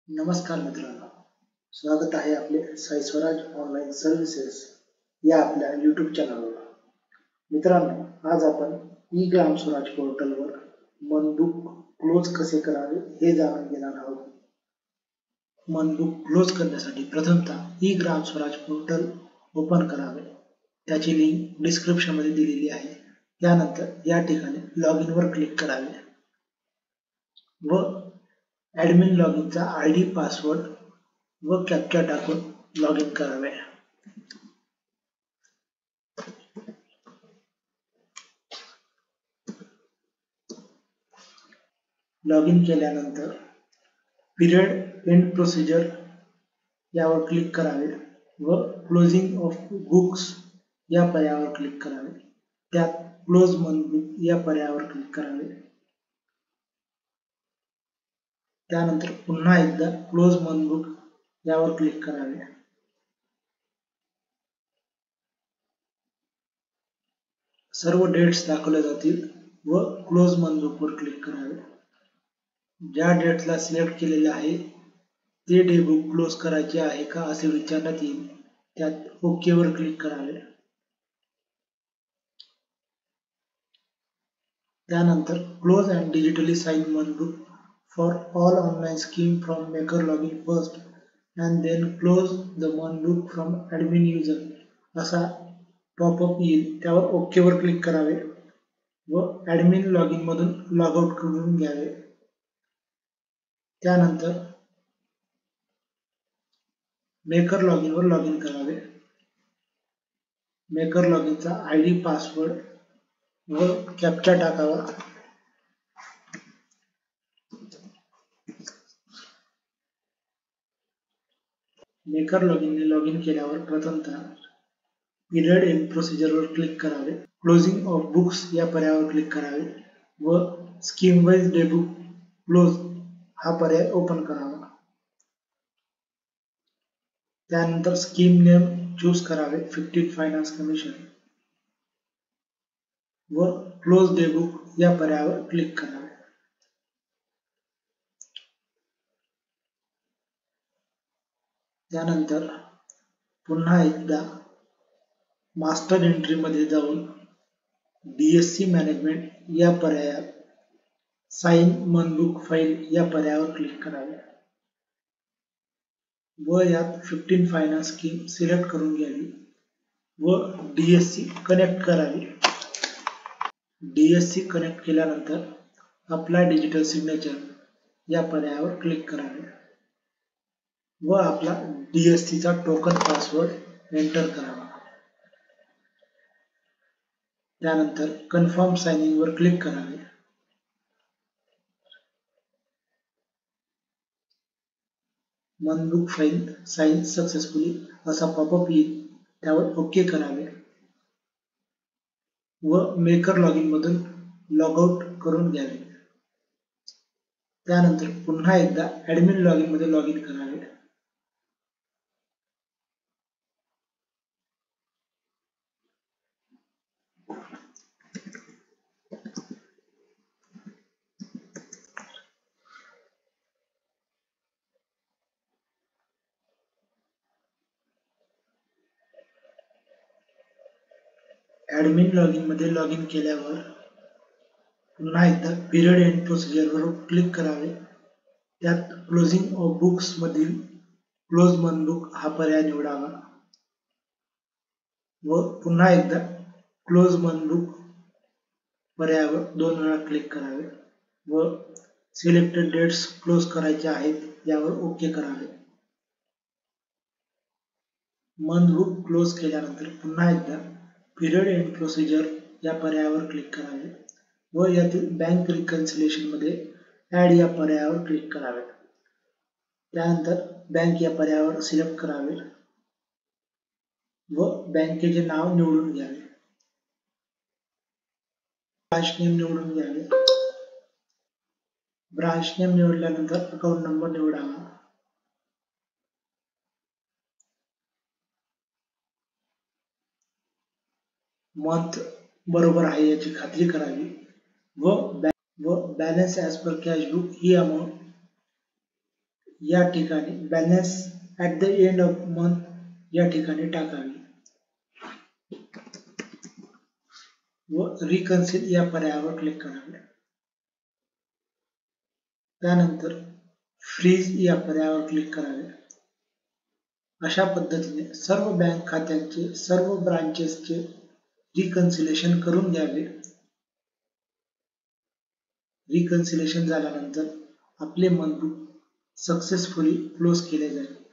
नमस्कार मित्रांनो, स्वागत आहे आपले साई स्वराज ऑनलाईन सर्व्हिसेस या आपल्या यूट्यूब चॅनलवर. मित्रांनो, आज आपण ई ग्राम स्वराज पोर्टलवर मनबुक क्लोज कसे करावे हे जाणून घेणार आहोत. मनबुक क्लोज करण्यासाठी प्रथमतः E Gram Swaraj portal open करावे. त्याची लिंक डिस्क्रिप्शन मध्ये दिलेली आहे. त्यानंतर या ठिकाणी लॉगिन वर क्लिक करावे व ॲडमिन लॉगिनचा आयडी, पासवर्ड व कॅप्चा टाकून लॉगिन करावे. लॉगिन केल्यानंतर पिरियड एंड प्रोसिजर यावर क्लिक करावे व क्लोजिंग ऑफ बुक्स या पर्यायावर क्लिक करावे. त्यात क्लोज मनबुक या पर्यायावर क्लिक करावे. त्यानंतर पुन्हा एकदा क्लोज मनबुक यावर क्लिक करावे. सर्व डेट्स दाखवल्या जातील व क्लोज मनबुक वर क्लिक करावे. ज्या डेट्सला सिलेक्ट केलेले आहे ते डे बुक क्लोज करायचे आहे का असे विचारण्यात येईल. त्यात ओके वर क्लिक करावे. त्यानंतर क्लोज अँड डिजिटली साइन मनबुक for all online scheme from maker login first and then close the मनबुक from admin user असा पॉपअप येईल. त्यावर ओके वर क्लिक करावे व ॲडमिन लॉगिन मधून लॉग आउट करून घ्यावे. त्यानंतर मेकर लॉगिन वर लॉगिन करावे. मेकर लॉगिनचा आयडी, पासवर्ड व कॅप्चा टाकावा. मेकर लॉगिनने लॉगिन केल्यावर प्रथमतः पिरियड एंड प्रोसिजर वर क्लिक करावे. क्लोजिंग ऑफ बुक्स या पर्यायावर क्लिक करावे व scheme wise day book close हा पर्याय ओपन करावा. त्यानंतर स्कीम नेम चूज करावे, 15 फायनान्स कमिशन व क्लोज डे बुक या पर्यायावर क्लिक करावे. त्यानंतर पुन्हा एकदा मास्टर एंट्री मध्ये जाऊन DSC मॅनेजमेंट या पर्यायात साइन मनबुक फाईल या पर्यायावर क्लिक करावे व यात 15 फायनान्स स्कीम सिलेक्ट करून घ्यावी व DSC कनेक्ट करावी. DSC कनेक्ट केल्यानंतर अप्लाय डिजिटल सिग्नेचर या पर्यायावर क्लिक करावे व आपला DSC चा टोकन पासवर्ड एंटर करावा. त्यानंतर कन्फर्म साइनिंग वर क्लिक करावे. मनबुक फाईल साइन सक्सेसफुली असा पॉपअप येईल. त्यावर ओके करावे व मेकर लॉगिन मधून लॉग आउट करून घ्यावे. त्यानंतर पुन्हा एकदा ॲडमिन लॉगिन मध्ये लॉगिन करावे. ॲडमिन लॉगिन मध्ये लॉगिन केल्यावर पुन्हा एकदा पिरियड एंड प्रोसिजर वर क्लिक करावे. त्यात क्लोजिंग ऑफ बुक्स मधील क्लोज मनबुक हा पर्याय निवडावा व पुन्हा एकदा क्लोज मनबुक पर्यायावर 2 वेळा क्लिक करावे व सिलेक्टेड डेट्स क्लोज करायचे आहेत यावर ओके करावे. मनबुक क्लोज केल्यानंतर पुन्हा एकदा पिरियड एंड प्रोसिजर या पर्यायावर क्लिक करावे व यातील बँक रिकन्सिलेशन मध्ये ॲड या पर्यायावर क्लिक करावे. त्यानंतर बँक या पर्यायावर सिलेक्ट करावे व बँकेचे नाव निवडून घ्यावे. ब्रांच नेम निवडून घ्यावे. ब्रांच नेम निवडल्यानंतर अकाउंट नंबर निवडावा. मंथ बरोबर आहे याची खात्री करावी व balance as per cash book ही अमाउंट या ठिकाणी balance at the end of month या ठिकाणी टाकावी व रिकन्सिल या पर्यायावर क्लिक करावे. त्यानंतर फ्रीज या पर्यायावर क्लिक करावे. अशा पद्धतीने सर्व बँक खात्यांचे सर्व ब्रांचेसचे रिकन्सिलेशन करून घ्यावे. रिकन्सिलेशन झाल्यानंतर आपले मनबुक सक्सेसफुली क्लोज केले जाईल.